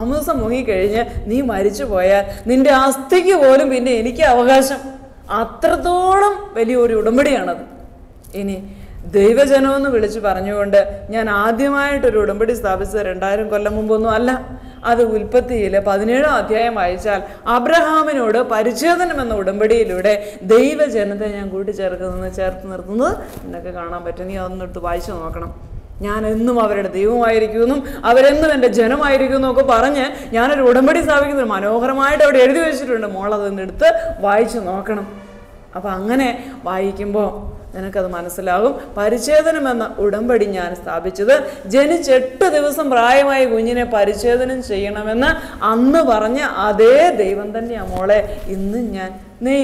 മാമോദിസ മുങ്ങിക്കഴിഞ്ഞ് നീ മരിച്ചു പോയാൽ നിന്റെ അസ്ഥിക്ക് പോലും പിന്നെ എനിക്ക് അവകാശം. അത്രത്തോളം വലിയൊരു ഉടമ്പടിയാണത്. ഇനി ദൈവജനമെന്ന് വിളിച്ച് പറഞ്ഞുകൊണ്ട് ഞാൻ ആദ്യമായിട്ടൊരു ഉടമ്പടി സ്ഥാപിച്ചത് 2000 കൊല്ലം മുമ്പൊന്നും അല്ല. അത് ഉൽപ്പത്തിയിൽ 17 അധ്യായം വായിച്ചാൽ അബ്രഹാമിനോട് പരിച്ഛേദനം എന്ന ഉടമ്പടിയിലൂടെ ദൈവജനത്തെ ഞാൻ ചേർത്ത് നിർത്തുന്നത് നിനക്ക് കാണാൻ പറ്റും. നീ അതൊന്നിട്ട് വായിച്ചു നോക്കണം. ഞാൻ എന്നും അവരുടെ ദൈവമായിരിക്കുമെന്നും അവരെന്നും എൻ്റെ ജനമായിരിക്കുമെന്നും ഒക്കെ പറഞ്ഞ് ഞാനൊരു ഉടമ്പടി സ്ഥാപിക്കുന്നത് മനോഹരമായിട്ട് അവിടെ എഴുതി വെച്ചിട്ടുണ്ട്. മോളതൊന്നെടുത്ത് വായിച്ചു നോക്കണം. അപ്പം അങ്ങനെ വായിക്കുമ്പോൾ നിനക്കത് മനസ്സിലാകും. പരിച്ഛേദനം എന്ന ഉടമ്പടി ഞാൻ സ്ഥാപിച്ചത് ജനിച്ച് 8 ദിവസം പ്രായമായ കുഞ്ഞിനെ പരിച്ഛേദനം ചെയ്യണമെന്ന് അന്ന് പറഞ്ഞ അതേ ദൈവം തന്നെയാണ് മോളെ ഇന്നും ഞാൻ. നീ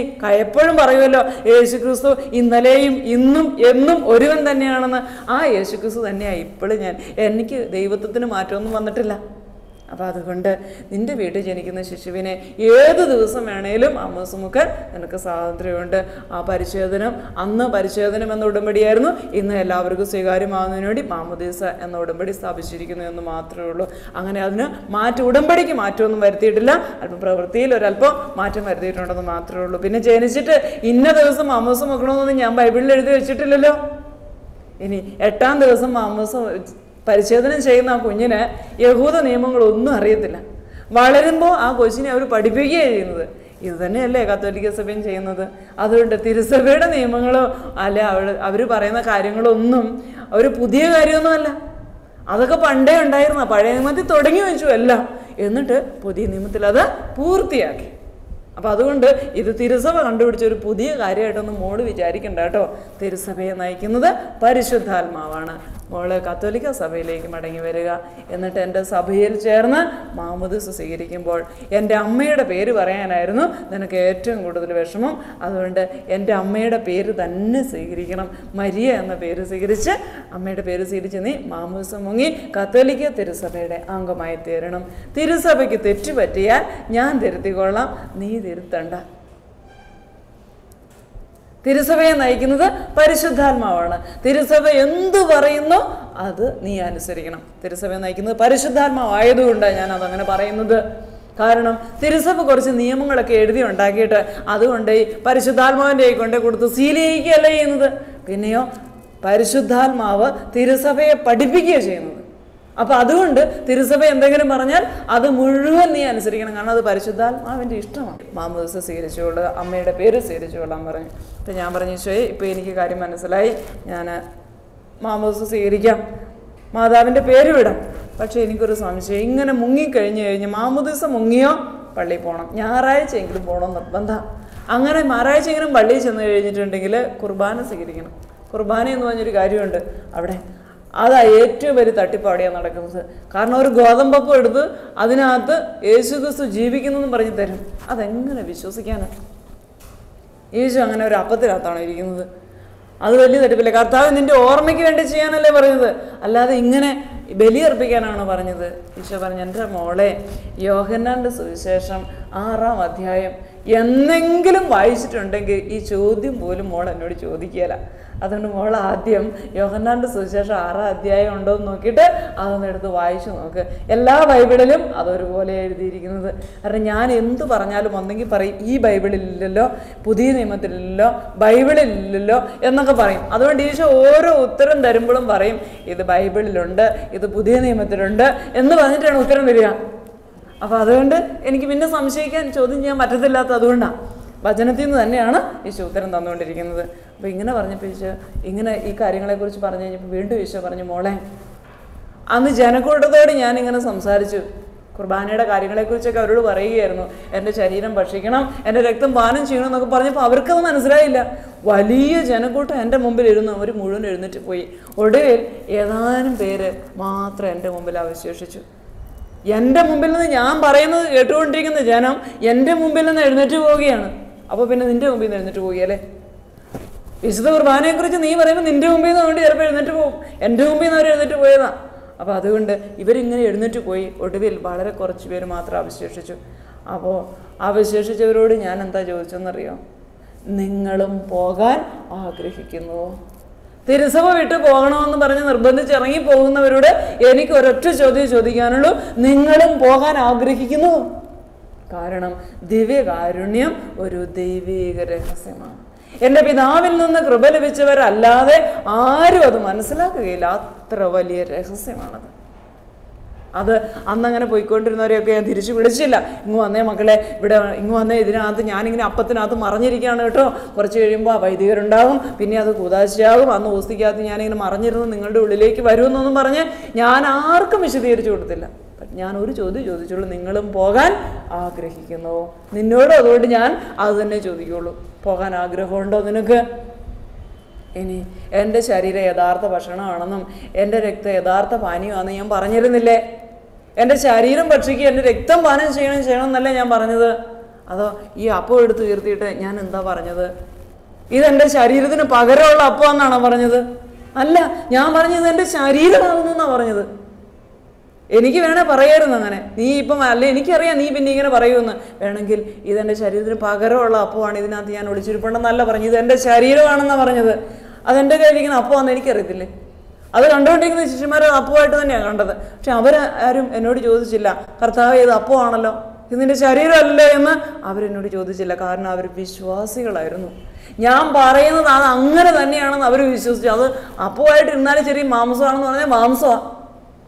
എപ്പോഴും പറയുമല്ലോ യേശുക്രിസ്തു ഇന്നലെയും ഇന്നും എന്നും ഒരുവൻ തന്നെയാണെന്ന്. ആ യേശുക്രിസ്തു തന്നെയാണ് ഇപ്പോഴും ഞാൻ. എനിക്ക് ദൈവത്വത്തിന് മാറ്റമൊന്നും വന്നിട്ടില്ല. അപ്പോൾ അതുകൊണ്ട് നിൻ്റെ വീട്ടിൽ ജനിക്കുന്ന ശിശുവിനെ ഏത് ദിവസം വേണേലും മാമോദിസമുക്കാൻ നിനക്ക് സ്വാതന്ത്ര്യമുണ്ട്. ആ പരിച്ഛേദനം അന്ന് പരിച്ഛേദനം എന്ന ഉടമ്പടിയായിരുന്നു. ഇന്ന് എല്ലാവർക്കും സ്വീകാര്യമാകുന്നതിന് വേണ്ടി മാമോദിസ എന്ന ഉടമ്പടി സ്ഥാപിച്ചിരിക്കുന്നു എന്ന് മാത്രമേ ഉള്ളൂ. അങ്ങനെ അതിന് ഉടമ്പടിക്ക് മാറ്റമൊന്നും വരുത്തിയിട്ടില്ല. അല്പം പ്രവൃത്തിയിൽ ഒരല്പം മാറ്റം വരുത്തിയിട്ടുണ്ടെന്ന് മാത്രമേ ഉള്ളൂ. പിന്നെ ജനിച്ചിട്ട് ഇന്ന ദിവസം മാമോദിസം വെക്കണമെന്നൊന്നും ഞാൻ ബൈബിളിൽ എഴുതി വെച്ചിട്ടില്ലല്ലോ. ഇനി 8-ാം ദിവസം മാമോദിസം പരിച്ഛേദനം ചെയ്യുന്ന ആ കുഞ്ഞിന് യഹൂദ നിയമങ്ങളൊന്നും അറിയത്തില്ല. വളരുമ്പോൾ ആ കൊച്ചിനെ അവർ പഠിപ്പിക്കുകയാണ് ചെയ്യുന്നത്. ഇത് തന്നെയല്ലേ കത്തോലിക്ക സഭയും ചെയ്യുന്നത്. അതുകൊണ്ട് തിരുസഭയുടെ നിയമങ്ങളോ അല്ല അവർ പറയുന്ന കാര്യങ്ങളൊന്നും ഒരു പുതിയ കാര്യമൊന്നുമല്ല. അതൊക്കെ പണ്ടേ ഉണ്ടായിരുന്ന പഴയ നിയമത്തിൽ തുടങ്ങി വെച്ചു എല്ലാം. എന്നിട്ട് പുതിയ നിയമത്തിൽ അത് പൂർത്തിയാക്കി. അപ്പം അതുകൊണ്ട് ഇത് തിരുസഭ കണ്ടുപിടിച്ച ഒരു പുതിയ കാര്യമായിട്ടൊന്നും മോള് വിചാരിക്കണ്ട കേട്ടോ. തിരുസഭയെ നയിക്കുന്നത് പരിശുദ്ധാത്മാവാണ്. മോള് കത്തോലിക്ക സഭയിലേക്ക് മടങ്ങി വരിക. എന്നിട്ട് എൻ്റെ സഭയിൽ ചേർന്ന് മാമോദിസ സ്വീകരിക്കുമ്പോൾ എൻ്റെ അമ്മയുടെ പേര് പറയാനായിരുന്നു നിനക്ക് ഏറ്റവും കൂടുതൽ വിഷമം. അതുകൊണ്ട് എൻ്റെ അമ്മയുടെ പേര് തന്നെ സ്വീകരിക്കണം. മരിയ എന്ന പേര് സ്വീകരിച്ച് അമ്മയുടെ പേര് സ്വീകരിച്ച് നീ മാമോദിസ മുങ്ങി കത്തോലിക്ക തിരുസഭയുടെ അംഗമായി തീരണം. തിരുസഭയ്ക്ക് തെറ്റുപറ്റിയാൽ ഞാൻ തിരുത്തിക്കൊള്ളാം, നീ തിരുത്തണ്ട. തിരുസഭയെ നയിക്കുന്നത് പരിശുദ്ധാത്മാവാണ്. തിരുസഭ എന്തു പറയുന്നോ അത് നീ അനുസരിക്കണം. തിരുസഭയെ നയിക്കുന്നത് പരിശുദ്ധാത്മാവായതുകൊണ്ടാണ് ഞാൻ അതങ്ങനെ പറയുന്നത്. കാരണം തിരുസഭ കുറച്ച് നിയമങ്ങളൊക്കെ എഴുതി ഉണ്ടാക്കിയിട്ട് അതുകൊണ്ട് ഈ പരിശുദ്ധാത്മാവിൻ്റെ കൊണ്ടേ കൊടുത്ത് സീലിയിക്കുകയല്ല ചെയ്യുന്നത്. പിന്നെയോ പരിശുദ്ധാത്മാവ് തിരുസഭയെ പഠിപ്പിക്കുകയാണ് ചെയ്യുന്നത്. അപ്പം അതുകൊണ്ട് തിരുസഭ എന്തെങ്കിലും പറഞ്ഞാൽ അത് മുഴുവൻ നീ അനുസരിക്കണം. കാരണം അത് പരിശുദ്ധാത്മാവിൻ്റെ ഇഷ്ടമാണ്. മാമോദിസ സ്വീകരിച്ചുകൊള്ളുക, അമ്മയുടെ പേര് സ്വീകരിച്ചുകൊള്ളാൻ പറഞ്ഞു. അപ്പം ഞാൻ പറഞ്ഞു ഈശോയെ ഇപ്പോൾ എനിക്ക് കാര്യം മനസ്സിലായി, ഞാൻ മാമോദിസ സ്വീകരിക്കാം, മാതാവിൻ്റെ പേര് വിടാം. പക്ഷേ എനിക്കൊരു സംശയം, ഇങ്ങനെ മുങ്ങിക്കഴിഞ്ഞ് മാമോദിസ മുങ്ങിയോ പള്ളിയിൽ പോകണം, ഞായറാഴ്ചയെങ്കിലും പോകണം നിർബന്ധം. അങ്ങനെ ഞായറാഴ്ചയെങ്കിലും പള്ളിയിൽ ചെന്ന് കഴിഞ്ഞിട്ടുണ്ടെങ്കിൽ കുർബാന സ്വീകരിക്കണം. കുർബാന എന്ന് പറഞ്ഞൊരു കാര്യമുണ്ട് അവിടെ. അതാ ഏറ്റവും വലിയ തട്ടിപ്പ് അവിടെയാണ് നടക്കുന്നത്. കാരണം ഒരു ഗോതമ്പപ്പം എടുത്ത് അതിനകത്ത് യേശുക്രിസ്തു ജീവിക്കുന്നെന്നും പറഞ്ഞ് തരും. അതെങ്ങനെ വിശ്വസിക്കാനാണ്? യേശു അങ്ങനെ ഒരു അപ്പത്തിനകത്താണോ ഇരിക്കുന്നത്? അത് വലിയ തട്ടിപ്പില്ലേ? കർത്താവ് നിൻ്റെ ഓർമ്മയ്ക്ക് വേണ്ടി ചെയ്യാനല്ലേ പറയുന്നത്, അല്ലാതെ ഇങ്ങനെ ബലിയർപ്പിക്കാനാണോ പറഞ്ഞത്? ഈശോ പറഞ്ഞു, എൻ്റെ മോളെ യോഹന്നാൻ്റെ സുവിശേഷം 6-ാം അധ്യായം എന്നെങ്കിലും വായിച്ചിട്ടുണ്ടെങ്കിൽ ഈ ചോദ്യം പോലും മോൾ എന്നോട് ചോദിക്കുകയില്ല. അതുകൊണ്ട് മോൾ ആദ്യം യോഹന്നാൻ്റെ സുവിശേഷം 6-ാം അധ്യായം ഉണ്ടോ എന്ന് നോക്കിയിട്ട് അതൊന്ന് എടുത്ത് വായിച്ചു നോക്ക്. എല്ലാ ബൈബിളിലും അതൊരുപോലെ എഴുതിയിരിക്കുന്നത്. കാരണം ഞാൻ എന്ത് പറഞ്ഞാലും ഒന്നെങ്കിൽ പറയും ഈ ബൈബിളിലില്ലല്ലോ, പുതിയ നിയമത്തിലില്ലല്ലോ, ബൈബിളിലില്ലല്ലോ എന്നൊക്കെ പറയും. അതുകൊണ്ട് ഈശോ ഓരോ ഉത്തരം തരുമ്പോഴും പറയും ഇത് ബൈബിളിലുണ്ട്, ഇത് പുതിയ നിയമത്തിലുണ്ട് എന്ന് പറഞ്ഞിട്ടാണ് ഉത്തരം തരിക. അപ്പോൾ അതുകൊണ്ട് എനിക്ക് പിന്നെ ചോദ്യം ചെയ്യാൻ പറ്റത്തില്ലാത്ത അതുകൊണ്ടാണ്. വചനത്തിൽ നിന്ന് തന്നെയാണ് ഈശോ ഉത്തരം തന്നുകൊണ്ടിരിക്കുന്നത്. അപ്പോൾ ഇങ്ങനെ പറഞ്ഞപ്പോൾ ഈശോ ഇങ്ങനെ ഈ കാര്യങ്ങളെക്കുറിച്ച് പറഞ്ഞു കഴിഞ്ഞപ്പോൾ വീണ്ടും ഈശോ പറഞ്ഞു, മോളെ അന്ന് ജനക്കൂട്ടത്തോട് ഞാനിങ്ങനെ സംസാരിച്ചു, കുർബാനയുടെ കാര്യങ്ങളെക്കുറിച്ചൊക്കെ അവരോട് പറയുകയായിരുന്നു. എൻ്റെ ശരീരം ഭക്ഷിക്കണം, എൻ്റെ രക്തം പാനം ചെയ്യണം എന്നൊക്കെ പറഞ്ഞപ്പോൾ അവർക്കത് മനസ്സിലായില്ല. വലിയ ജനക്കൂട്ടം എൻ്റെ മുമ്പിൽ ഇരുന്നു, അവർ മുഴുവൻ എഴുന്നേറ്റ് പോയി. ഒടുവിൽ ഏതാനും പേര് മാത്രം എൻ്റെ മുമ്പിൽ അവശേഷിച്ചു. എൻ്റെ മുമ്പിൽ നിന്ന് ഞാൻ പറയുന്നത് കേട്ടുകൊണ്ടിരിക്കുന്ന ജനം എൻ്റെ മുമ്പിൽ നിന്ന് എഴുന്നേറ്റ് പോവുകയാണ്. അപ്പോൾ പിന്നെ നിൻ്റെ മുമ്പിൽ നിന്ന് എഴുന്നേറ്റ് പോവുകയല്ലേ? വിശുദ്ധ കുർബാനയെക്കുറിച്ച് നീ പറയുമ്പോൾ നിൻ്റെ മുമ്പിൽ നിന്ന് വേണ്ടി ചിലപ്പോൾ എഴുന്നേറ്റ് പോകും. എൻ്റെ മുമ്പിൽ നിന്ന് അവർ എഴുന്നേറ്റ് പോയതാണ്. അപ്പോൾ അതുകൊണ്ട് ഇവരിങ്ങനെ എഴുന്നേറ്റ് പോയി. ഒടുവിൽ വളരെ കുറച്ച് പേര് മാത്രം അവശേഷിച്ചു. അപ്പോൾ അവശേഷിച്ചവരോട് ഞാൻ എന്താ ചോദിച്ചെന്നറിയോ? നിങ്ങളും പോകാൻ ആഗ്രഹിക്കുന്നുവോ? തിരുസഭ വിട്ടു പോകണമെന്ന് പറഞ്ഞ് നിർബന്ധിച്ച് ഇറങ്ങി പോകുന്നവരോട് എനിക്ക് ഒരൊറ്റ ചോദ്യം ചോദിക്കാനുള്ളൂ, നിങ്ങളും പോകാൻ ആഗ്രഹിക്കുന്നു? കാരണം ദിവ്യകാരുണ്യം ഒരു ദൈവിക രഹസ്യമാണ്. എൻ്റെ പിതാവിൽ നിന്ന് കൃപ ലഭിച്ചവരല്ലാതെ ആരും അത് മനസ്സിലാക്കുകയില്ല. അത്ര വലിയ രഹസ്യമാണത്. അത് അന്നങ്ങനെ പോയിക്കൊണ്ടിരുന്നവരെയൊക്കെ ഞാൻ തിരിച്ചു വിളിച്ചില്ല. ഇങ്ങ് വന്നേ മക്കളെ, ഇവിടെ ഇങ്ങ് വന്നേ, ഇതിനകത്ത് ഞാനിങ്ങനെ അപ്പത്തിനകത്ത് മറഞ്ഞിരിക്കുകയാണ് കേട്ടോ. കുറച്ച് കഴിയുമ്പോൾ വൈദികരുണ്ടാകും, പിന്നെ അത് കൂതാശയാകും, അന്ന് ഓസ്തിക്കകത്ത് ഞാനിങ്ങനെ മറഞ്ഞിരുന്നു നിങ്ങളുടെ ഉള്ളിലേക്ക് വരുമെന്നൊന്നും പറഞ്ഞ് ഞാൻ ആർക്കും വിശദീകരിച്ചു കൊടുത്തില്ല. ഞാൻ ഒരു ചോദ്യം ചോദിച്ചുള്ളൂ, നിങ്ങളും പോകാൻ ആഗ്രഹിക്കുന്നുവോ? നിന്നോടും അതുകൊണ്ട് ഞാൻ അത് തന്നെ ചോദിക്കുള്ളൂ, പോകാൻ ആഗ്രഹമുണ്ടോ നിനക്ക്? ഇനി എൻ്റെ ശരീരം യഥാർത്ഥ ഭക്ഷണമാണെന്നും എൻ്റെ രക്തം യഥാർത്ഥ പാനീയമാണെന്ന് ഞാൻ പറഞ്ഞിരുന്നില്ലേ? എൻ്റെ ശരീരം ഭക്ഷിക്കുക, എൻ്റെ രക്തം പാനം ചെയ്യണം എന്നല്ലേ ഞാൻ പറഞ്ഞത്? അതോ ഈ അപ്പം എടുത്ത് ഉയർത്തിയിട്ട് ഞാൻ എന്താ പറഞ്ഞത്? ഇതെൻ്റെ ശരീരത്തിന് പകരമുള്ള അപ്പം എന്നാണോ പറഞ്ഞത്? അല്ല, ഞാൻ പറഞ്ഞത് എൻ്റെ ശരീരമാകുന്നു എന്നാണ് പറഞ്ഞത്. എനിക്ക് വേണേ പറയായിരുന്നു അങ്ങനെ. നീ ഇപ്പം അല്ലേ, എനിക്കറിയാം നീ പിന്നെ ഇങ്ങനെ പറയുമെന്ന്. വേണമെങ്കിൽ ഇതെൻ്റെ ശരീരത്തിന് പകരമുള്ള അപ്പമാണ്, ഇതിനകത്ത് ഞാൻ ഒളിച്ചിരിപ്പുണ്ടെന്നല്ല പറഞ്ഞു, ഇത് എൻ്റെ ശരീരമാണെന്നാണ് പറഞ്ഞത്. അതെൻ്റെ കയ്യിലിരിക്കുന്ന അപ്പമാണെന്ന് എനിക്കറിയത്തില്ലേ? അത് കണ്ടുകൊണ്ടിരിക്കുന്ന ശിഷ്യന്മാർ അപ്പമായിട്ട് തന്നെയാണ് കണ്ടത്. പക്ഷെ അവരാരും എന്നോട് ചോദിച്ചില്ല, കർത്താവ് ഇത് അപ്പമാണല്ലോ, ഇതിൻ്റെ ശരീരമല്ലേ എന്ന് അവരെന്നോട് ചോദിച്ചില്ല. കാരണം അവർ വിശ്വാസികളായിരുന്നു. ഞാൻ പറയുന്നത് അത് അങ്ങനെ തന്നെയാണെന്ന് അവർ വിശ്വസിച്ചു. അത് അപ്പമായിട്ട് ഇരുന്നാലും ശരി, മാംസമാണെന്ന് പറഞ്ഞാൽ മാംസമാണ്.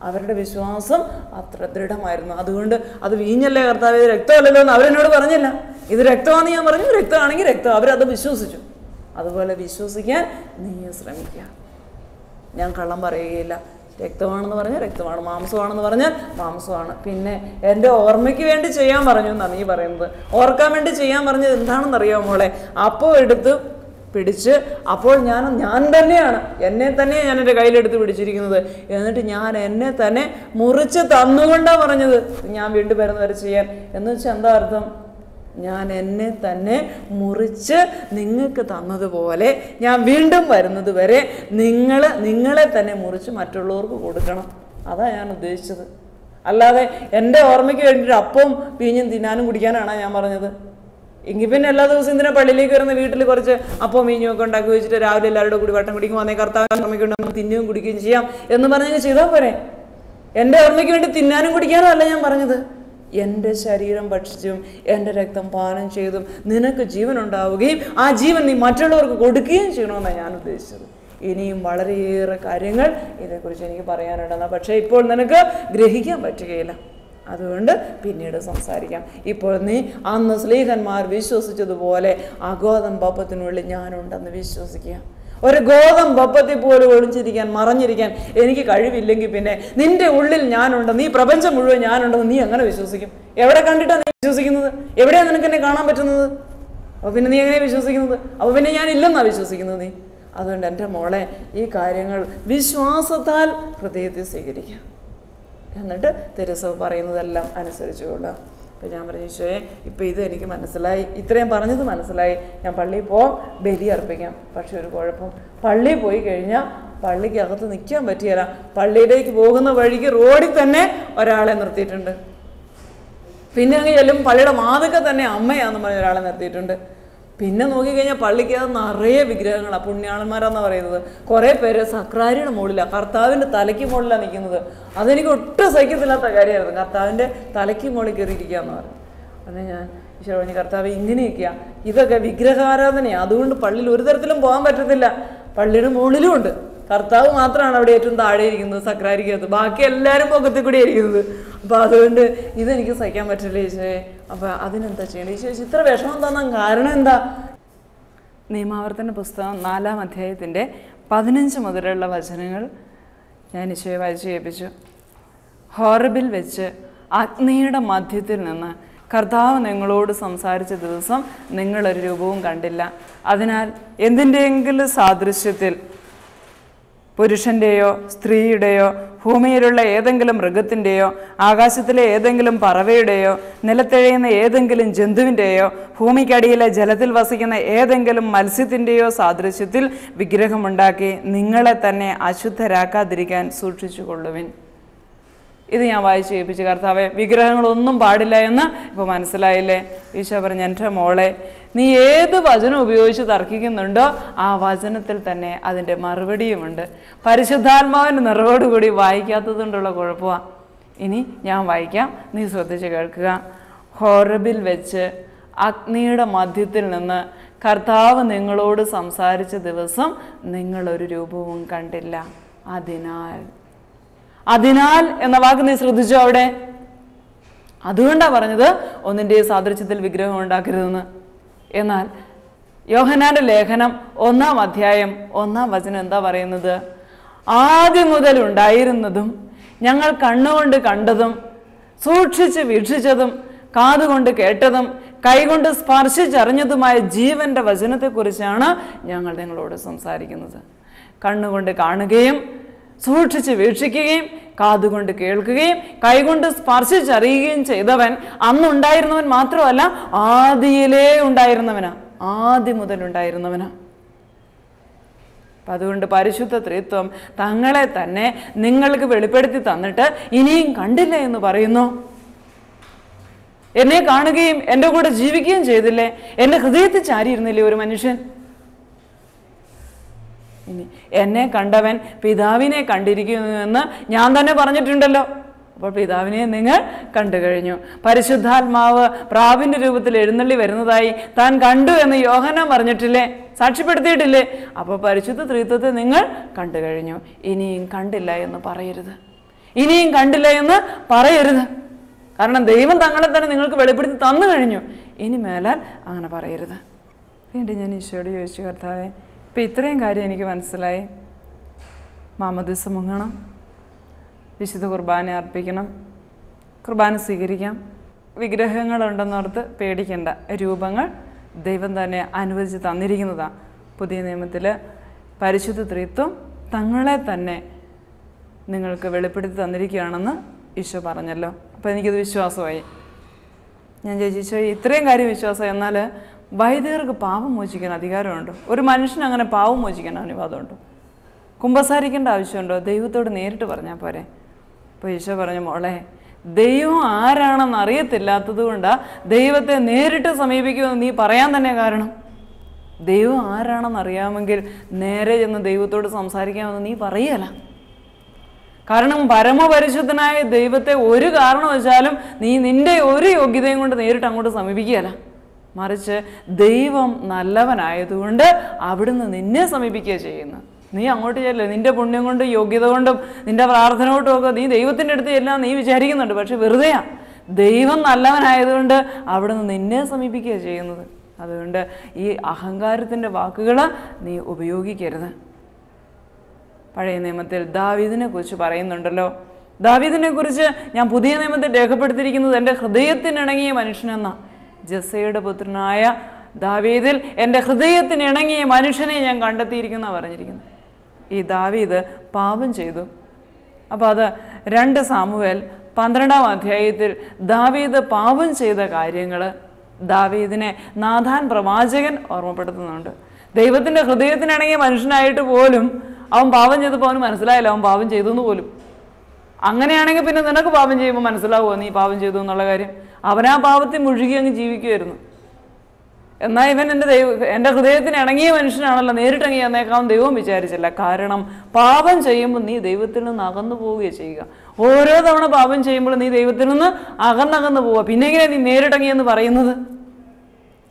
അവരുടെ വിശ്വാസം അത്ര ദൃഢമായിരുന്നു. അതുകൊണ്ട് അത് വീഞ്ഞല്ലേ കർത്താവ്, ഇത് രക്തമല്ലല്ലോ എന്ന് അവരെന്നോട് പറഞ്ഞില്ല. ഇത് രക്തമാണെന്ന് ഞാൻ പറഞ്ഞു, രക്തമാണെങ്കിൽ രക്തം. അവരത് വിശ്വസിച്ചു. അതുപോലെ വിശ്വസിക്കാൻ നീ ശ്രമിക്കുക. ഞാൻ കള്ളം പറയുകയില്ല. രക്തമാണെന്ന് പറഞ്ഞാൽ രക്തമാണ്, മാംസമാണെന്ന് പറഞ്ഞാൽ മാംസമാണ്. പിന്നെ എൻ്റെ ഓർമ്മയ്ക്ക് വേണ്ടി ചെയ്യാൻ പറഞ്ഞു എന്നാണ് നീ പറയുന്നത്. ഓർക്കാൻ വേണ്ടി ചെയ്യാൻ പറഞ്ഞത് എന്താണെന്നറിയാമോ മോളെ? അപ്പോൾ എടുത്ത് പിടിച്ച്, അപ്പോൾ ഞാൻ തന്നെയാണ്, എന്നെ തന്നെയാണ് ഞാൻ എൻ്റെ കയ്യിലെടുത്ത് പിടിച്ചിരിക്കുന്നത്. എന്നിട്ട് ഞാൻ എന്നെ തന്നെ മുറിച്ച് തന്നുകൊണ്ടാണ് പറഞ്ഞത് ഞാൻ വീണ്ടും വരുന്നവരെ ചെയ്യാൻ. എന്ന് വെച്ചാൽ എന്താ അർത്ഥം? ഞാൻ എന്നെ തന്നെ മുറിച്ച് നിങ്ങൾക്ക് തന്നതുപോലെ ഞാൻ വീണ്ടും വരുന്നത് വരെ നിങ്ങളെ തന്നെ മുറിച്ച് മറ്റുള്ളവർക്ക് കൊടുക്കണം. അതാണ് ഞാൻ ഉദ്ദേശിച്ചത്. അല്ലാതെ എൻ്റെ ഓർമ്മയ്ക്ക് വേണ്ടിയിട്ട് അപ്പവും വീഞ്ഞും തിന്നാനും കുടിക്കാനാണ് ഞാൻ പറഞ്ഞത്. എങ്കിൽ പിന്നെ എല്ലാ ദിവസവും എന്തിനാ പള്ളിയിലേക്ക് വരുന്ന, വീട്ടിൽ കുറച്ച് അപ്പവും വീഞ്ഞും ഒക്കെ ഉണ്ടാക്കി വെച്ചിട്ട് രാവിലെ എല്ലാവരുടെ കൂടി വട്ടം കുടിക്കും, വന്നേ കർത്താവിൻ്റെ ഓർമ്മയ്ക്ക് വേണ്ടി നമുക്ക് തിന്നുകയും കുടിക്കുകയും ചെയ്യാം എന്ന് പറഞ്ഞ് ചെയ്താൽ പോരെ? എൻ്റെ ഓർമ്മയ്ക്ക് വേണ്ടി തിന്നാനും കുടിക്കാനും അല്ല ഞാൻ പറഞ്ഞത്. എൻ്റെ ശരീരം ഭക്ഷിച്ചും എൻ്റെ രക്തം പാനം ചെയ്തും നിനക്ക് ജീവൻ ഉണ്ടാവുകയും ആ ജീവൻ നീ മറ്റുള്ളവർക്ക് കൊടുക്കുകയും ചെയ്യണമെന്നാണ് ഞാൻ ഉദ്ദേശിച്ചത്. ഇനിയും വളരെയേറെ കാര്യങ്ങൾ ഇതേക്കുറിച്ച് എനിക്ക് പറയാനുണ്ടെന്നാണ്. പക്ഷേ ഇപ്പോൾ നിനക്ക് ഗ്രഹിക്കാൻ പറ്റുകയില്ല. അതുകൊണ്ട് പിന്നീട് സംസാരിക്കാം. ഇപ്പോൾ നീ അന്ന് സ്ലീഹന്മാർ വിശ്വസിച്ചതുപോലെ ആ ഗോതമ്പപ്പത്തിനുള്ളിൽ ഞാനുണ്ടെന്ന് വിശ്വസിക്കുക. ഒരു ഗോതമ്പപ്പത്തിൽ പോലും ഒളിച്ചിരിക്കാൻ, മറഞ്ഞിരിക്കാൻ എനിക്ക് കഴിവില്ലെങ്കിൽ പിന്നെ നിന്റെ ഉള്ളിൽ ഞാനുണ്ട്, നീ പ്രപഞ്ചം മുഴുവൻ ഞാനുണ്ടെന്ന് നീ എങ്ങനെ വിശ്വസിക്കും? എവിടെ കണ്ടിട്ടാണ് നീ വിശ്വസിക്കുന്നത്? എവിടെയാണ് നിനക്ക് എന്നെ കാണാൻ പറ്റുന്നത്? അപ്പോൾ പിന്നെ നീ എങ്ങനെയാണ് വിശ്വസിക്കുന്നത്? അപ്പോൾ പിന്നെ ഞാൻ ഇല്ലെന്നാണ് വിശ്വസിക്കുന്നത് നീ. അതുകൊണ്ട് എൻ്റെ മോളെ ഈ കാര്യങ്ങൾ വിശ്വാസത്താൽ ഹൃദയത്തിൽ സ്വീകരിക്കുക. എന്നിട്ട് തിരുസഭ പറയുന്നതെല്ലാം അനുസരിച്ചുകൊള്ളുക. അപ്പോൾ ഞാൻ പറഞ്ഞു, ഈശോയെ ഇപ്പോൾ ഇത് എനിക്ക് മനസ്സിലായി, ഇത്രയും പറഞ്ഞത് മനസ്സിലായി, ഞാൻ പള്ളിയിൽ പോകാം, ബലി അർപ്പിക്കാം. പക്ഷെ ഒരു കുഴപ്പം, പള്ളിയിൽ പോയി കഴിഞ്ഞാൽ പള്ളിക്കകത്ത് നിൽക്കാൻ പറ്റിയല്ല. പള്ളിയിലേക്ക് പോകുന്ന വഴിക്ക് റോഡിൽ തന്നെ ഒരാളെ നിർത്തിയിട്ടുണ്ട്. പിന്നെ അങ്ങ് ചെല്ലും പള്ളിയുടെ മാതൃക തന്നെ അമ്മയാണെന്ന് പറഞ്ഞ ഒരാളെ നിർത്തിയിട്ടുണ്ട്. പിന്നെ നോക്കിക്കഴിഞ്ഞാൽ പള്ളിക്കകത്ത് നിറയെ വിഗ്രഹങ്ങളാണ്, പുണ്യാളന്മാരാന്ന് പറയുന്നത്. കുറേ പേര് സക്രാരിയുടെ മുകളിലാണ്, കർത്താവിൻ്റെ തലയ്ക്ക് മുകളിലാണ് നിൽക്കുന്നത്. അതെനിക്ക് ഒട്ടും സഹിക്കത്തില്ലാത്ത കാര്യമായിരുന്നു, കർത്താവിൻ്റെ തലയ്ക്ക് മുകളിൽ കയറിയിരിക്കുക എന്ന് പറഞ്ഞു. അങ്ങനെ ഞാൻ ഈശോ പറഞ്ഞു, കർത്താവ് ഇങ്ങനെയൊക്കെയാണ്, ഇതൊക്കെ വിഗ്രഹാരാധനയാണ്, അതുകൊണ്ട് പള്ളിയിൽ ഒരു തരത്തിലും പോകാൻ പറ്റത്തില്ല. പള്ളിയുടെ മുകളിലും ഉണ്ട്, കർത്താവ് മാത്രമാണ് അവിടെ ഏറ്റവും താഴെ ഇരിക്കുന്നത് സക്രാരിക്കകത്ത്, ബാക്കി എല്ലാവരും പൊക്കത്തിൽ കൂടി ഇരിക്കുന്നത്. അപ്പോൾ അതുകൊണ്ട് ഇതെനിക്ക് സഹിക്കാൻ പറ്റില്ല ഈശോയെ. അപ്പോൾ അതിനെന്താ ചെയ്യണം? ഈശോ ഇത്ര വിഷമം തോന്നാൻ കാരണം എന്താ? നിയമാവർത്തന പുസ്തകം 4-ാം അധ്യായത്തിൻ്റെ 15 മുതലുള്ള വചനങ്ങൾ ഞാൻ ഈശോയെ വായിച്ചു കേൾപ്പിച്ചു. ഹോറബിൽ വെച്ച് അഗ്നിയുടെ മധ്യത്തിൽ നിന്ന് കർത്താവ് നിങ്ങളോട് സംസാരിച്ച ദിവസം നിങ്ങളൊരു രൂപവും കണ്ടില്ല. അതിനാൽ എന്തിൻ്റെയെങ്കിലും സാദൃശ്യത്തിൽ പുരുഷൻ്റെയോ സ്ത്രീയുടെയോ ഭൂമിയിലുള്ള ഏതെങ്കിലും മൃഗത്തിൻ്റെയോ ആകാശത്തിലെ ഏതെങ്കിലും പറവയുടെയോ നിലത്തെഴയുന്ന ഏതെങ്കിലും ജന്തുവിൻ്റെയോ ഭൂമിക്കടിയിലെ ജലത്തിൽ വസിക്കുന്ന ഏതെങ്കിലും മത്സ്യത്തിൻ്റെയോ സാദൃശ്യത്തിൽ വിഗ്രഹമുണ്ടാക്കി നിങ്ങളെ തന്നെ അശുദ്ധരാക്കാതിരിക്കാൻ സൂക്ഷിച്ചുകൊള്ളുവിൻ. ഇത് ഞാൻ വായിച്ച് കേൾപ്പിച്ചു. കർത്താവെ, വിഗ്രഹങ്ങളൊന്നും പാടില്ല എന്ന് ഇപ്പോൾ മനസ്സിലായില്ലേ? ഈശോ പറഞ്ഞു, എൻ്റെ മോളെ, നീ ഏത് വചനം ഉപയോഗിച്ച് തർക്കിക്കുന്നുണ്ടോ ആ വചനത്തിൽ തന്നെ അതിൻ്റെ മറുപടിയുമുണ്ട്. പരിശുദ്ധാത്മാവിൻ്റെ നിറവോടുകൂടി വായിക്കാത്തതുകൊണ്ടുള്ള കുഴപ്പമാണ്. ഇനി ഞാൻ വായിക്കാം, നീ ശ്രദ്ധിച്ച് കേൾക്കുക. ഹോറബിൽ വെച്ച് അഗ്നിയുടെ മധ്യത്തിൽ നിന്ന് കർത്താവ് നിങ്ങളോട് സംസാരിച്ച ദിവസം നിങ്ങളൊരു രൂപവും കണ്ടില്ല. അതിനാൽ എന്ന വാക്ക് നീ ശ്രദ്ധിച്ചോ അവിടെ? അതുകൊണ്ടാണ് പറഞ്ഞത് ഒന്നിൻ്റെ സാദൃശ്യത്തിൽ വിഗ്രഹം ഉണ്ടാക്കരുതെന്ന്. എന്നാൽ യോഹന്നാന്റെ ലേഖനം 1-ാം അധ്യായം 1-ാം വചനം എന്താ പറയുന്നത്? ആദ്യം മുതൽ ഉണ്ടായിരുന്നതും ഞങ്ങൾ കണ്ണുകൊണ്ട് കണ്ടതും സൂക്ഷിച്ച് വീക്ഷിച്ചതും കാതുകൊണ്ട് കേട്ടതും കൈകൊണ്ട് സ്പർശിച്ചറിഞ്ഞതുമായ ജീവന്റെ വചനത്തെക്കുറിച്ചാണ് ഞങ്ങൾ നിങ്ങളോട് സംസാരിക്കുന്നത്. കണ്ണുകൊണ്ട് കാണുകയും സൂക്ഷിച്ച് വീക്ഷിക്കുകയും കാതുകൊണ്ട് കേൾക്കുകയും കൈകൊണ്ട് സ്പർശിച്ചറിയുകയും ചെയ്തവൻ അന്നുണ്ടായിരുന്നവൻ മാത്രമല്ല, ആദിയിലേ ഉണ്ടായിരുന്നവനാ, ആദ്യം മുതൽ ഉണ്ടായിരുന്നവനാ. അപ്പം അതുകൊണ്ട് പരിശുദ്ധ ത്രിത്വം തങ്ങളെ തന്നെ നിങ്ങൾക്ക് വെളിപ്പെടുത്തി തന്നിട്ട് ഇനിയും കണ്ടില്ല എന്ന് പറയുന്നു. എന്നെ കാണുകയും എൻ്റെ കൂടെ ജീവിക്കുകയും ചെയ്തില്ലേ? എൻ്റെ ഹൃദയത്തിൽ ചാരിയിരുന്നില്ലേ ഒരു മനുഷ്യൻ? ഇനി എന്നെ കണ്ടവൻ പിതാവിനെ കണ്ടിരിക്കുന്നുവെന്ന് ഞാൻ തന്നെ പറഞ്ഞിട്ടുണ്ടല്ലോ. അപ്പോൾ പിതാവിനെ നിങ്ങൾ കണ്ടു കഴിഞ്ഞു. പരിശുദ്ധാത്മാവ് പ്രാവിൻ്റെ രൂപത്തിൽ എഴുന്നള്ളി വരുന്നതായി താൻ കണ്ടു എന്ന് യോഹന്നാൻ പറഞ്ഞിട്ടില്ലേ? സാക്ഷ്യപ്പെടുത്തിയിട്ടില്ലേ? അപ്പോൾ പരിശുദ്ധ ത്രിത്വത്തെ നിങ്ങൾ കണ്ടു കഴിഞ്ഞു. ഇനിയും കണ്ടില്ല എന്ന് പറയരുത്. ഇനിയും കണ്ടില്ല എന്ന് പറയരുത്. കാരണം ദൈവം തങ്ങളെ തന്നെ നിങ്ങൾക്ക് വെളിപ്പെടുത്തി തന്നു കഴിഞ്ഞു. ഇനി മേലാൽ അങ്ങനെ പറയരുത്. വീണ്ടും ഞാൻ ഈശോയോട് ചോദിച്ചു, കർത്താവേ, ഇപ്പം ഇത്രയും കാര്യം എനിക്ക് മനസ്സിലായി. മാമോദീസ മുങ്ങണം, വിശുദ്ധ കുർബാന അർപ്പിക്കണം, കുർബാന സ്വീകരിക്കാം, വിഗ്രഹങ്ങളുണ്ടെന്നോർത്ത് പേടിക്കേണ്ട. രൂപങ്ങൾ ദൈവം തന്നെ അനുവദിച്ച് തന്നിരിക്കുന്നതാണ്. പുതിയ നിയമത്തിൽ പരിശുദ്ധ ത്രിത്വം തങ്ങളെ തന്നെ നിങ്ങൾക്ക് വെളിപ്പെടുത്തി തന്നിരിക്കുകയാണെന്ന് ഈശോ പറഞ്ഞല്ലോ. അപ്പോൾ എനിക്കത് വിശ്വാസമായി. ഞാൻ ചോദിച്ചു, ഈശോ ഇത്രയും കാര്യം വിശ്വാസം, എന്നാൽ വൈദികർക്ക് പാപം മോചിക്കാൻ അധികാരമുണ്ടോ? ഒരു മനുഷ്യന് അങ്ങനെ പാപം മോചിക്കാൻ അനുവാദമുണ്ടോ? കുമ്പസാരിക്കേണ്ട ആവശ്യമുണ്ടോ? ദൈവത്തോട് നേരിട്ട് പറഞ്ഞാൽ പോരെ? അപ്പോൾ ഈശോ പറഞ്ഞു, മോളെ, ദൈവം ആരാണെന്ന് അറിയത്തില്ലാത്തത് കൊണ്ടാണ് ദൈവത്തെ നേരിട്ട് സമീപിക്കുമെന്ന് നീ പറയാൻ തന്നെ കാരണം. ദൈവം ആരാണെന്ന് അറിയാമെങ്കിൽ നേരെ ചെന്ന് ദൈവത്തോട് സംസാരിക്കാമെന്ന് നീ പറയല. കാരണം പരമപരിശുദ്ധനായ ദൈവത്തെ ഒരു കാരണവശാലും നീ നിന്റെ ഒരു യോഗ്യതയും കൊണ്ട് നേരിട്ട് അങ്ങോട്ട് സമീപിക്കുകയല്ല. മറിച്ച് ദൈവം നല്ലവനായതുകൊണ്ട് അവിടുന്ന് നിന്നെ സമീപിക്കുക ചെയ്യുന്നു. നീ അങ്ങോട്ട് ചെല്ലേ, നിന്റെ പുണ്യം കൊണ്ടും യോഗ്യത കൊണ്ടും നിന്റെ പ്രാർത്ഥന കൊണ്ടും ഒക്കെ നീ ദൈവത്തിൻ്റെ അടുത്ത് എല്ലാം നീ വിചാരിക്കുന്നുണ്ട്. പക്ഷെ വെറുതെയാ. ദൈവം നല്ലവനായതുകൊണ്ട് അവിടുന്ന് നിന്നെ സമീപിക്കുക ചെയ്യുന്നത്. അതുകൊണ്ട് ഈ അഹങ്കാരത്തിൻ്റെ വാക്കുകൾ നീ ഉപയോഗിക്കരുത്. പഴയ നിയമത്തിൽ ദാവീദിനെ കുറിച്ച് പറയുന്നുണ്ടല്ലോ. ദാവീദിനെ കുറിച്ച് ഞാൻ പുതിയ നിയമത്തിൽ രേഖപ്പെടുത്തിയിരിക്കുന്നത് എൻ്റെ ഹൃദയത്തിനിണങ്ങിയ മനുഷ്യനെന്ന. ജസ്സയുടെ പുത്രനായ ദാവീദിൽ എൻ്റെ ഹൃദയത്തിനിണങ്ങിയ മനുഷ്യനെ ഞാൻ കണ്ടെത്തിയിരിക്കുന്ന പറഞ്ഞിരിക്കുന്നത്. ഈ ദാവീദ് പാപം ചെയ്തു. അപ്പോൾ അത് 2 സാമുവേൽ 12-ാം അധ്യായത്തിൽ ദാവീദ് പാപം ചെയ്ത കാര്യങ്ങൾ ദാവീദിനെ നാഥാൻ പ്രവാചകൻ ഓർമ്മപ്പെടുത്തുന്നുണ്ട്. ദൈവത്തിൻ്റെ ഹൃദയത്തിനിണങ്ങിയ മനുഷ്യനായിട്ട് പോലും അവൻ പാപം ചെയ്തപ്പോൾ അവന് മനസ്സിലായില്ല അവൻ പാപം ചെയ്തു എന്ന് പോലും. അങ്ങനെയാണെങ്കിൽ പിന്നെ നിനക്ക് പാപം ചെയ്യുമ്പോൾ മനസ്സിലാവുമോ നീ പാപം ചെയ്തു എന്നുള്ള കാര്യം? അവനാ പാപത്തിൽ മുഴുകി അങ്ങ് ജീവിക്കുമായിരുന്നു. എന്നാൽ ഇവൻ എൻ്റെ ഹൃദയത്തിന് ഇണങ്ങിയ മനുഷ്യനാണല്ലോ, നേരിട്ടങ്ങി എന്നേക്കാവും ദൈവം വിചാരിച്ചില്ല. കാരണം പാപം ചെയ്യുമ്പോൾ നീ ദൈവത്തിൽ നിന്ന് അകന്നു പോവുകയാണ് ചെയ്യുക. ഓരോ തവണ പാപം ചെയ്യുമ്പോൾ നീ ദൈവത്തിൽ നിന്ന് അകന്നകന്ന് പോവുക. പിന്നെ എങ്ങനെയാണ് നീ നേരിട്ടങ്ങിയെന്ന് പറയുന്നത്?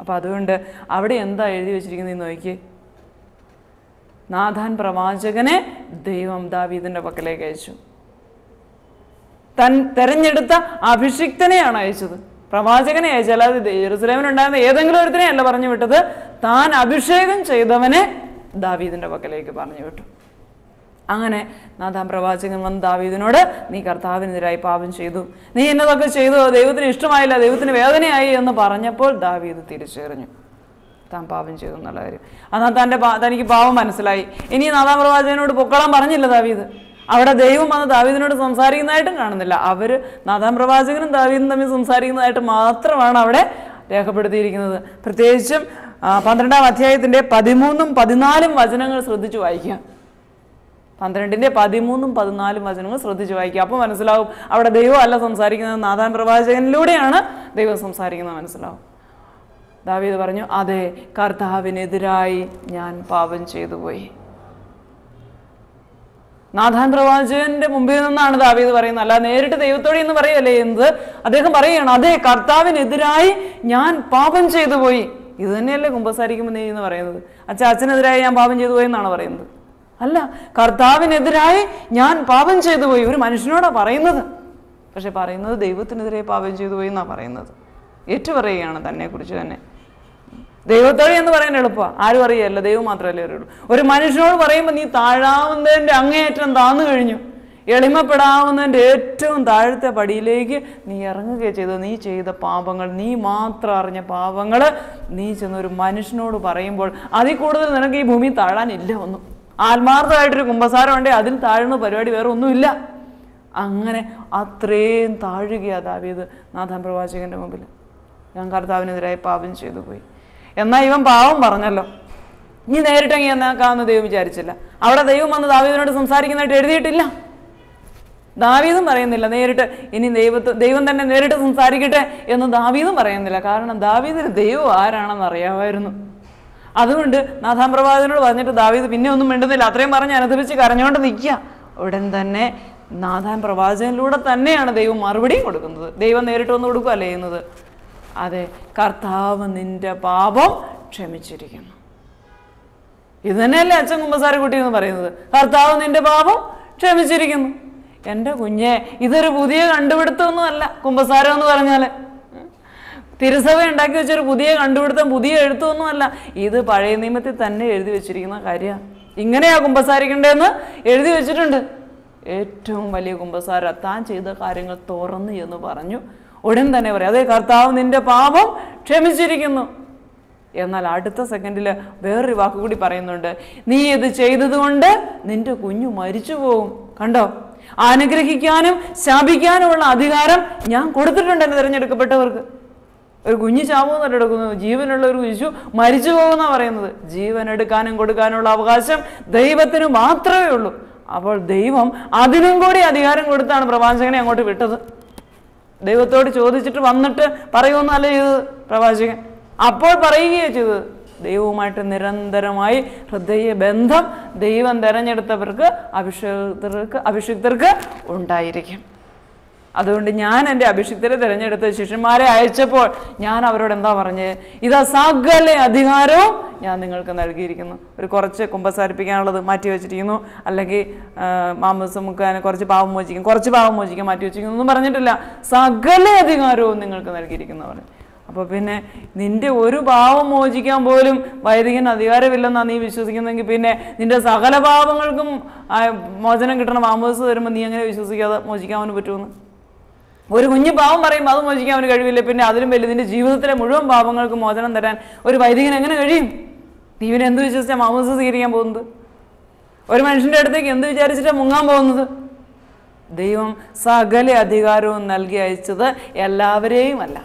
അപ്പം അതുകൊണ്ട് അവിടെ എന്താ എഴുതി വെച്ചിരിക്കുന്നത് നോക്കിയേ. നാഥാൻ പ്രവാചകനെ ദൈവം ദാവീദിൻ്റെ പക്കലേക്ക് അയച്ചു. താൻ തെരഞ്ഞെടുത്ത അഭിഷിക്തനെയാണ് അയച്ചത്. പ്രവാചകനെ അയച്ചാൽ അത് യെരൂശലേമിലുണ്ടായിരുന്ന ഏതെങ്കിലും ഒരുത്തിനെ അല്ല പറഞ്ഞു വിട്ടത്. താൻ അഭിഷേകം ചെയ്തവനെ ദാവീദിൻ്റെ പക്കലേക്ക് പറഞ്ഞു വിട്ടു. അങ്ങനെ നാഥാൻ പ്രവാചകൻ വന്ന് ദാവീദിനോട്, നീ കർത്താവിനെതിരായി പാപം ചെയ്തു, നീ എന്നതൊക്കെ ചെയ്തു, ദൈവത്തിന് ഇഷ്ടമായില്ല, ദൈവത്തിന് വേദനയായി എന്ന് പറഞ്ഞപ്പോൾ ദാവീദ് തിരിച്ചറിഞ്ഞു താൻ പാപം ചെയ്തു എന്നുള്ള കാര്യം. എന്നാൽ തനിക്ക് പാപം മനസ്സിലായി. ഇനി നാഥാൻ പ്രവാചകനോട് പൊക്കോളാൻ പറഞ്ഞില്ല ദാവീദ്. അവിടെ ദൈവം വന്ന് ദാവീദിനോട് സംസാരിക്കുന്നതായിട്ടും കാണുന്നില്ല. അവർ നാഥാൻ പ്രവാചകനും ദാവീദും തമ്മിൽ സംസാരിക്കുന്നതായിട്ട് മാത്രമാണ് അവിടെ രേഖപ്പെടുത്തിയിരിക്കുന്നത്. പ്രത്യേകിച്ചും 12-ാം അധ്യായത്തിൻ്റെ 13ഉം 14ഉം വചനങ്ങൾ ശ്രദ്ധിച്ചു വായിക്കുക. 12-ന്റെ 13ഉം 14ഉം വചനങ്ങൾ ശ്രദ്ധിച്ചു വായിക്കുക. അപ്പോൾ മനസ്സിലാവും അവിടെ ദൈവം അല്ല സംസാരിക്കുന്നത്, നാഥാൻ പ്രവാചകനിലൂടെയാണ് ദൈവം സംസാരിക്കുന്നത് മനസ്സിലാവും. ദാവീദ് പറഞ്ഞു, അതെ, കർത്താവിനെതിരായി ഞാൻ പാപം ചെയ്തു പോയി. നാഥാൻ പ്രവാചകന്റെ മുമ്പിൽ നിന്നാണ് ദാവീദ് പറയുന്നത്, അല്ല നേരിട്ട് ദൈവത്തോടെ എന്ന് പറയല്ലേ ചെയ്യുന്നത്. അദ്ദേഹം പറയുകയാണ്, അതെ, കർത്താവിനെതിരായി ഞാൻ പാപം ചെയ്തു പോയി. ഇത് തന്നെയല്ലേ കുമ്പസാരിക്കുമ്പോൾ നീ എന്ന് പറയുന്നത്? അച്ഛനെതിരായി ഞാൻ പാപം ചെയ്തു പോയി എന്നാണ് പറയുന്നത്? അല്ല, കർത്താവിനെതിരായി ഞാൻ പാപം ചെയ്തു പോയി. ഒരു മനുഷ്യനോടാണ് പറയുന്നത്, പക്ഷെ പറയുന്നത് ദൈവത്തിനെതിരെ പാപം ചെയ്തു പോയി എന്നാണ് പറയുന്നത്. ഏറ്റുപറയുകയാണ് തന്നെക്കുറിച്ച് തന്നെ. ദൈവത്തോടെ എന്ന് പറയാൻ എളുപ്പമാണ്, ആരും അറിയല്ല, ദൈവം മാത്രമല്ലേ അറിയുള്ളൂ. ഒരു മനുഷ്യനോട് പറയുമ്പോൾ നീ താഴാവുന്നതിൻ്റെ അങ്ങേയറ്റം താന്നു കഴിഞ്ഞു, എളിമപ്പെടാവുന്നതിൻ്റെ ഏറ്റവും താഴത്തെ പടിയിലേക്ക് നീ ഇറങ്ങുകയാണ് ചെയ്തത്. നീ ചെയ്ത പാപങ്ങൾ, നീ മാത്രം അറിഞ്ഞ പാപങ്ങൾ നീ ചെന്നൊരു മനുഷ്യനോട് പറയുമ്പോൾ അതിൽ കൂടുതൽ നിനക്ക് ഈ ഭൂമി താഴാനില്ല ഒന്നും. ആത്മാർത്ഥമായിട്ടൊരു കുമ്പസാരം ഉണ്ടെങ്കിൽ അതിൽ താഴുന്ന പരിപാടി വേറെ ഒന്നുമില്ല. അങ്ങനെ അത്രയും താഴുകയാണ് ദാവീദ് നാഥാൻ പ്രവാചകന്റെ മുമ്പിൽ. ഞാൻ കർത്താവിനെതിരായി പാപം ചെയ്തു പോയി. എന്നാൽ ഇവൻ പാവം പറഞ്ഞല്ലോ, ഇനി നേരിട്ടെങ്കിൽ എന്നാക്കാമെന്ന് ദൈവം വിചാരിച്ചില്ല. അവിടെ ദൈവം വന്ന് ദാവീദിനോട് സംസാരിക്കുന്നതായിട്ട് എഴുതിയിട്ടില്ല. ദാവീദും പറയുന്നില്ല നേരിട്ട്, ഇനി ദൈവം തന്നെ നേരിട്ട് സംസാരിക്കട്ടെ എന്ന് ദാവീദും പറയുന്നില്ല. കാരണം ദാവീദിന് ദൈവം ആരാണെന്ന് അറിയാമായിരുന്നു. അതുകൊണ്ട് നാഥാൻ പ്രവാചകനോട് പറഞ്ഞിട്ട് ദാവീദ് പിന്നെ ഒന്നും മിണ്ടുന്നില്ല. അത്രയും പറഞ്ഞ് അനുദപിച്ച് കരഞ്ഞുകൊണ്ട് നിൽക്കുക. ഉടൻ തന്നെ നാഥാൻ പ്രവാചകനിലൂടെ തന്നെയാണ് ദൈവം മറുപടിയും കൊടുക്കുന്നത്. ദൈവം നേരിട്ട് വന്ന് കൊടുക്കുകയല്ലേ ചെയ്യുന്നത്. അതെ, കർത്താവ് നിന്റെ പാപം ക്ഷമിച്ചിരിക്കുന്നു. ഇത് തന്നെയല്ലേ അച്ഛൻ കുമ്പസാരക്കുട്ടി എന്ന് പറയുന്നത്, കർത്താവ് നിന്റെ പാപം ക്ഷമിച്ചിരിക്കുന്നു. എൻ്റെ കുഞ്ഞെ, ഇതൊരു പുതിയ കണ്ടുപിടുത്തമൊന്നുമല്ല കുമ്പസാരം എന്ന് പറഞ്ഞാൽ. തിരുസഭ ഉണ്ടാക്കി വെച്ചൊരു പുതിയ കണ്ടുപിടുത്തം, പുതിയ എഴുത്തൊന്നുമല്ല. ഇത് പഴയ നിയമത്തിൽ തന്നെ എഴുതി വെച്ചിരിക്കുന്ന കാര്യമാണ്. ഇങ്ങനെയാ കുമ്പസാരിക്കേണ്ടതെന്ന് എഴുതി വെച്ചിട്ടുണ്ട്. ഏറ്റവും വലിയ കുമ്പസാരം താൻ ചെയ്ത കാര്യങ്ങൾ തുറന്നു എന്ന് പറഞ്ഞു ഉടൻ തന്നെ പറയാം, അതേ, കർത്താവ് നിന്റെ പാപം ക്ഷമിച്ചിരിക്കുന്നു. എന്നാൽ അടുത്ത സെക്കൻഡിൽ വേറൊരു വാക്കുകൂടി പറയുന്നുണ്ട്, നീ ഇത് ചെയ്തതുകൊണ്ട് നിന്റെ കുഞ്ഞു മരിച്ചു പോകും. കണ്ടോ, അനുഗ്രഹിക്കാനും ശാപിക്കാനുമുള്ള അധികാരം ഞാൻ കൊടുത്തിട്ടുണ്ട് എന്നെ തിരഞ്ഞെടുക്കപ്പെട്ടവർക്ക്. ഒരു കുഞ്ഞ് ചാവുമെന്നല്ല എടുക്കുന്നത്, ജീവനുള്ള ഒരു ശിശു മരിച്ചു പോകുന്ന പറയുന്നത്. ജീവൻ എടുക്കാനും കൊടുക്കാനുള്ള അവകാശം ദൈവത്തിന് മാത്രമേ ഉള്ളൂ. അപ്പോൾ ദൈവം അതിനും കൂടി അധികാരം കൊടുത്താണ് പ്രവാചകനെ അങ്ങോട്ട് വിട്ടത്. ദൈവത്തോട് ചോദിച്ചിട്ട് വന്നിട്ട് പറയുമെന്നല്ല ചെയ്തത് പ്രവാചകൻ, അപ്പോൾ പറയുകയാണ് ചെയ്തത്. ദൈവവുമായിട്ട് നിരന്തരമായി ഹൃദയബന്ധം ദൈവം തിരഞ്ഞെടുത്തവർക്ക് അഭിഷിക്തർക്ക് ഉണ്ടായിരിക്കും. അതുകൊണ്ട് ഞാൻ എൻ്റെ അഭിഷിക്തരെ തിരഞ്ഞെടുത്ത് ശിഷ്യന്മാരെ അയച്ചപ്പോൾ ഞാൻ അവരോട് എന്താ പറഞ്ഞത്? ഇതാ സകല അധികാരവും ഞാൻ നിങ്ങൾക്ക് നൽകിയിരിക്കുന്നു. ഒരു കുറച്ച് കുമ്പസാരിപ്പിക്കാനുള്ളത് മാറ്റി വെച്ചിരിക്കുന്നു, അല്ലെങ്കിൽ മാംസം മുക്കാൻ കുറച്ച് പാവം മോചിക്കാൻ മാറ്റി വെച്ചിരിക്കുന്നു ഒന്നും പറഞ്ഞിട്ടില്ല. സകല അധികാരവും നിങ്ങൾക്ക് നൽകിയിരിക്കുന്നു പറഞ്ഞു. അപ്പോൾ പിന്നെ നിന്റെ ഒരു പാവം മോചിക്കാൻ പോലും വൈദികന് അധികാരമില്ലെന്നാണ് നീ വിശ്വസിക്കുന്നെങ്കിൽ പിന്നെ നിന്റെ സകല പാവങ്ങൾക്കും മോചനം കിട്ടണം മാമോദിസ തരുമ്പോൾ നീ എങ്ങനെ വിശ്വസിക്കാതെ മോചിക്കാൻ പറ്റുമെന്ന്? ഒരു കുഞ്ഞു പാവം പറയുമ്പോൾ അത് മോചിക്കാൻ അവന് കഴിവില്ല, പിന്നെ അതിലും വലിയ നിന്റെ ജീവിതത്തിലെ മുഴുവൻ പാവങ്ങൾക്ക് മോചനം തരാൻ ഒരു വൈദികന് എങ്ങനെ കഴിയും? നീ ഇവനെ എന്ത് വിശ്വസിച്ചാൽ മാമോദിസ സ്വീകരിക്കാൻ പോകുന്നത്? ഒരു മനുഷ്യൻ്റെ അടുത്തേക്ക് എന്ത് വിചാരിച്ചിട്ടാണ് മുങ്ങാൻ പോകുന്നത്? ദൈവം സകല അധികാരവും നൽകി അയച്ചത് എല്ലാവരെയും അല്ല,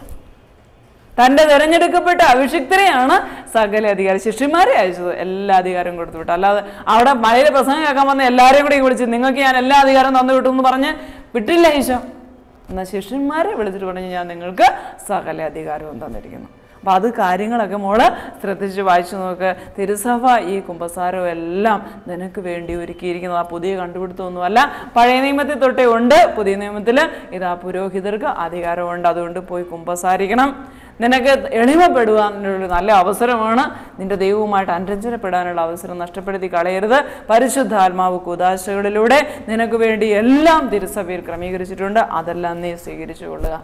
തൻ്റെ തിരഞ്ഞെടുക്കപ്പെട്ട അഭിഷിക്തരെയാണ് സകല അധികാരം, ശിഷ്യന്മാരെ അയച്ചത്. എല്ലാ അധികാരവും കൊടുത്തു വിട്ടു. അല്ലാതെ അവിടെ മലയിൽ പ്രസംഗം കേൾക്കാൻ വന്ന എല്ലാവരെയും കൂടി വിളിച്ച് നിങ്ങൾക്ക് ഞാൻ എല്ലാ അധികാരവും തന്നു വിട്ടു എന്ന് പറഞ്ഞ് വിട്ടില്ല ഈശോ. എന്നാൽ ശിഷ്യന്മാരെ വിളിച്ചിട്ട് പറഞ്ഞ് ഞാൻ നിങ്ങൾക്ക് സകല അധികാരവും തന്നിരിക്കുന്നു. അപ്പം അത് കാര്യങ്ങളൊക്കെ മോള് ശ്രദ്ധിച്ച് വായിച്ചു നോക്ക്. തിരുസഭ ഈ കുമ്പസാരവും എല്ലാം നിനക്ക് വേണ്ടി ഒരുക്കിയിരിക്കുന്നത്. ആ പുതിയ കണ്ടുപിടുത്തമൊന്നുമല്ല, പഴയ നിയമത്തിൽ തൊട്ടേ ഉണ്ട്. പുതിയ നിയമത്തിൽ ഇതാ പുരോഹിതർക്ക് അധികാരമുണ്ട്. അതുകൊണ്ട് പോയി കുമ്പസാരിക്കണം. നിനക്ക് എളിമപ്പെടുവാനുള്ള നല്ല അവസരമാണ്. നിന്റെ ദൈവവുമായിട്ട് അനുരഞ്ജനപ്പെടാനുള്ള അവസരം നഷ്ടപ്പെടുത്തി കളയരുത്. പരിശുദ്ധാത്മാവ് കൂദാശകളിലൂടെ നിനക്ക് വേണ്ടി എല്ലാം തിരുസഭയിൽ ക്രമീകരിച്ചിട്ടുണ്ട്. അതെല്ലാം നീ സ്വീകരിച്ചു കൊള്ളുക.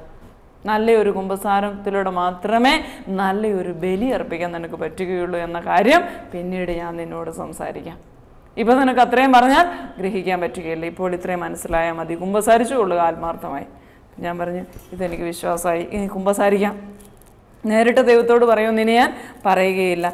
നല്ലൊരു കുമ്പസാരത്തിലൂടെ മാത്രമേ നല്ലൊരു ബലി അർപ്പിക്കാൻ നിനക്ക് പറ്റുകയുള്ളൂ എന്ന കാര്യം പിന്നീട് ഞാൻ നിന്നോട് സംസാരിക്കാം. ഇപ്പം നിനക്ക് അത്രയും പറഞ്ഞാൽ ഗ്രഹിക്കാൻ പറ്റുകയില്ല. ഇപ്പോൾ ഇത്രയും മനസ്സിലായാൽ മതി. കുമ്പസാരിച്ചു കൊള്ളുക ആത്മാർത്ഥമായി. ഞാൻ പറഞ്ഞു ഇതെനിക്ക് വിശ്വാസമായി, ഇനി കുമ്പസാരിക്കാം. നേരിട്ട് ദൈവത്തോട് പറയുമെന്ന് ഇനി ഞാൻ പറയുകയില്ല.